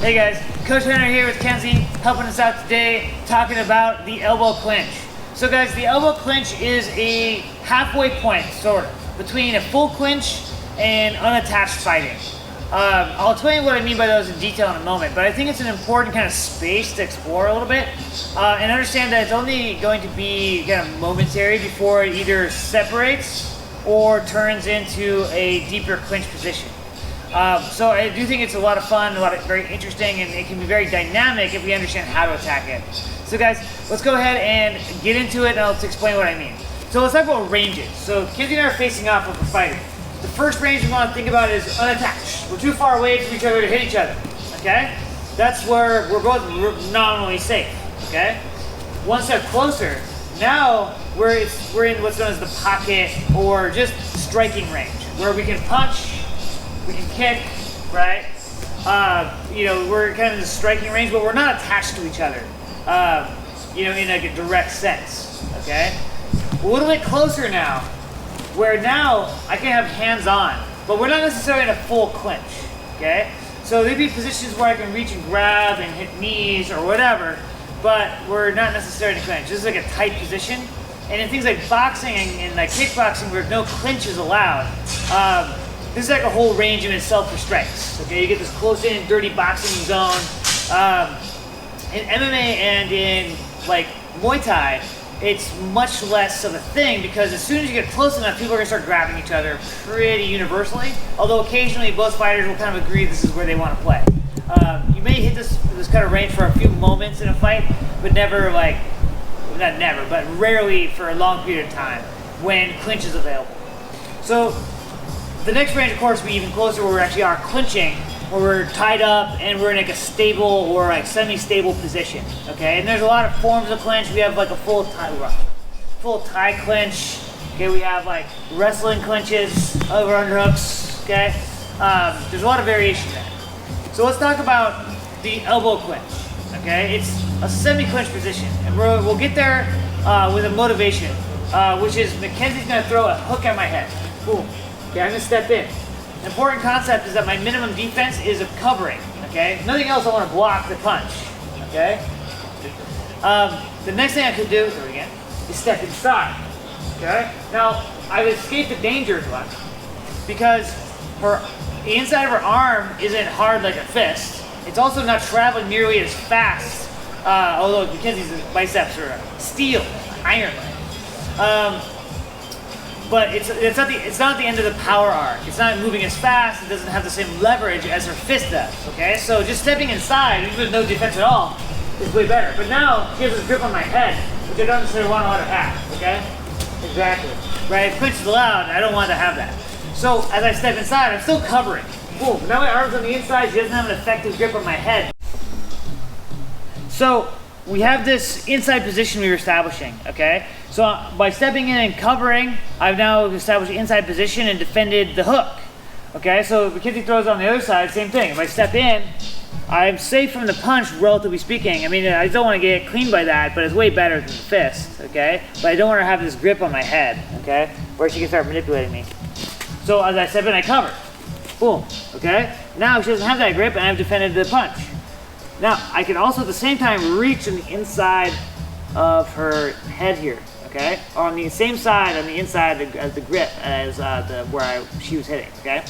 Hey guys, Coach Hunter here with Kenzie, helping us out today, talking about the elbow clinch. So guys, the elbow clinch is a halfway point, sort of, between a full clinch and unattached fighting. I'll explain what I mean by those in detail in a moment, but I think it's an important kind of space to explore a little bit, and understand that it's only going to be kind of momentary before it either separates or turns into a deeper clinch position. So I do think it's a lot of fun, very interesting, and it can be very dynamic if we understand how to attack it. So guys, let's go ahead and get into it, and I'll explain what I mean. So let's talk about ranges. So Kenzie and I are facing off with the fighter. The first range we want to think about is unattached. We're too far away from each other to hit each other, okay? That's where we're both nominally safe, okay? One step closer, now we're in what's known as the pocket, or just striking range, where we can punch, we can kick, right? We're kind of in the striking range, but we're not attached to each other, in like a direct sense, okay? A little bit closer now, where now I can have hands on, but we're not necessarily in a full clinch, okay? So there'd be positions where I can reach and grab and hit knees or whatever, but we're not necessarily in a clinch. This is like a tight position. And in things like boxing and like kickboxing where no clinch is allowed, this is like a whole range in itself for strikes. Okay, you get this close-in, dirty boxing zone. In MMA and in like Muay Thai, it's much less of a thing because as soon as you get close enough, people are gonna start grabbing each other pretty universally. Although occasionally both fighters will kind of agree this is where they want to play. You may hit this kind of range for a few moments in a fight, but never like, not never, but rarely for a long period of time when clinch is available. So the next range, of course, will be even closer where we actually are clinching, where we're tied up and we're in like a stable or like semi-stable position, okay? And there's a lot of forms of clinch. We have like a full tie clinch, okay? We have like wrestling clinches, over underhooks, okay? There's a lot of variation there. So let's talk about the elbow clinch, okay? It's a semi-clinch position, and we'll get there with a motivation, which is Mackenzie's gonna throw a hook at my head. Boom. Okay, I'm gonna step in. An important concept is that my minimum defense is of covering, okay? Nothing else I wanna block the punch, okay? The next thing I could do, there again, is step inside, okay? Now, I've escaped the danger one because the inside of her arm isn't hard like a fist. It's also not traveling nearly as fast, although Mackenzie's biceps are steel, iron. But it's not the end of the power arc. It's not moving as fast. It doesn't have the same leverage as her fist does, okay? So just stepping inside, even with no defense at all, is way better. But now, she has this grip on my head, which I don't necessarily want to let her have, okay? Exactly. Right, if clinch is allowed, I don't want to have that. So as I step inside, I'm still covering. Boom, now my arm's on the inside, she doesn't have an effective grip on my head. So we have this inside position we were establishing, okay? So by stepping in and covering, I've now established the inside position and defended the hook, okay? So if Mackenzie throws on the other side, same thing. If I step in, I'm safe from the punch, relatively speaking. I mean, I don't want to get clean by that, but it's way better than the fist, okay? But I don't want to have this grip on my head, okay? Where she can start manipulating me. So as I step in, I cover. Boom, okay? Now she doesn't have that grip and I've defended the punch. Now, I can also at the same time reach on the inside of her head here, okay? Or on the same side, on the inside of the grip as she was hitting, okay?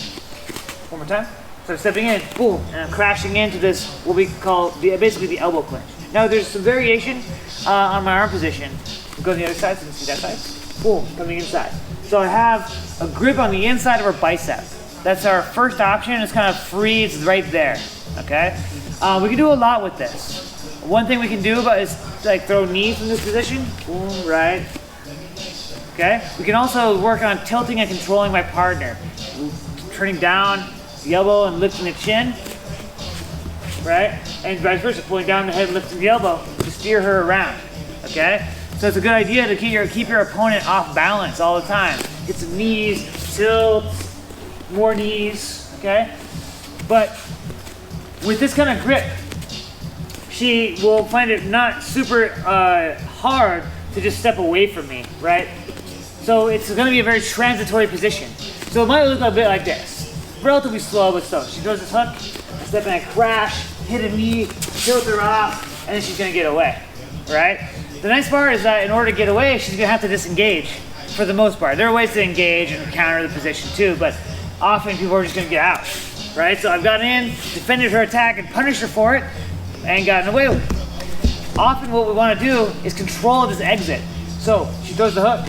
One more time. So I'm stepping in, boom, and I'm crashing into this, what we call basically the elbow clinch. Now there's some variation on my arm position. Go to the other side so you can see that side. Boom, coming inside. So I have a grip on the inside of her bicep. That's our first option. It's kind of free, it's right there, okay? We can do a lot with this. One thing we can do is like throw knees in this position, boom, right? Okay? We can also work on tilting and controlling my partner. Turning down the elbow and lifting the chin, right? And vice versa, pulling down the head and lifting the elbow to steer her around, okay? So it's a good idea to keep your opponent off balance all the time. Get some knees, tilt, more knees, okay? But with this kind of grip, she will find it not super hard to just step away from me, right? So it's going to be a very transitory position. So it might look a bit like this. Relatively slow, but slow. She throws this hook, I step in, I crash, hit a knee, tilt her off, and then she's gonna get away, right? The nice part is that in order to get away, she's gonna have to disengage for the most part. There are ways to engage and counter the position too, but often people are just gonna get out, right? So I've gotten in, defended her attack, and punished her for it, and gotten away with it. Often what we wanna do is control this exit. So she throws the hook,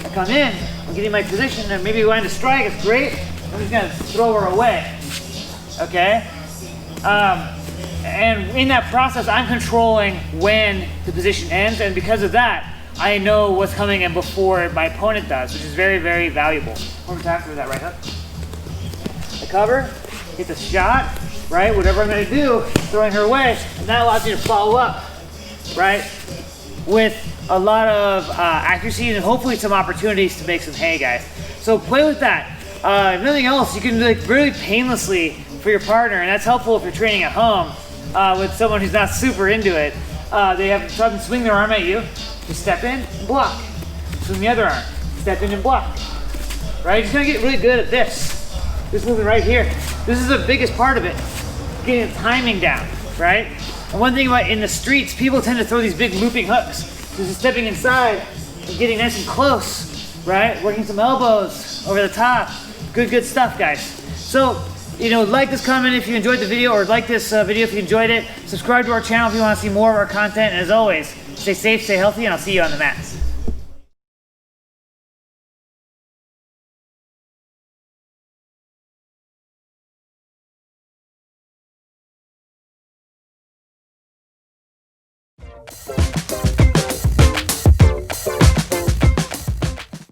I come in, I'm getting my position, and maybe going to strike, it's great. I'm just gonna throw her away, okay? And in that process, I'm controlling when the position ends, and because of that, I know what's coming in before my opponent does, which is very, very valuable. One more time for that right hook. I cover, get the shot, right? Whatever I'm gonna do, throwing her away, and that allows me to follow up, right? With a lot of accuracy and hopefully some opportunities to make some hay, guys. So play with that. If nothing else, you can like really painlessly for your partner, and that's helpful if you're training at home with someone who's not super into it. They have to swing their arm at you, just step in and block. Swing the other arm, step in and block. Right? You're just gonna get really good at this. This movement right here. This is the biggest part of it, getting the timing down, right? And one thing about in the streets, people tend to throw these big looping hooks. So just stepping inside and getting nice and close, right? Working some elbows over the top. Good stuff, guys. So, you know, like this, comment if you enjoyed the video, or like this video if you enjoyed it. Subscribe to our channel if you want to see more of our content. And as always, stay safe, stay healthy, and I'll see you on the mats.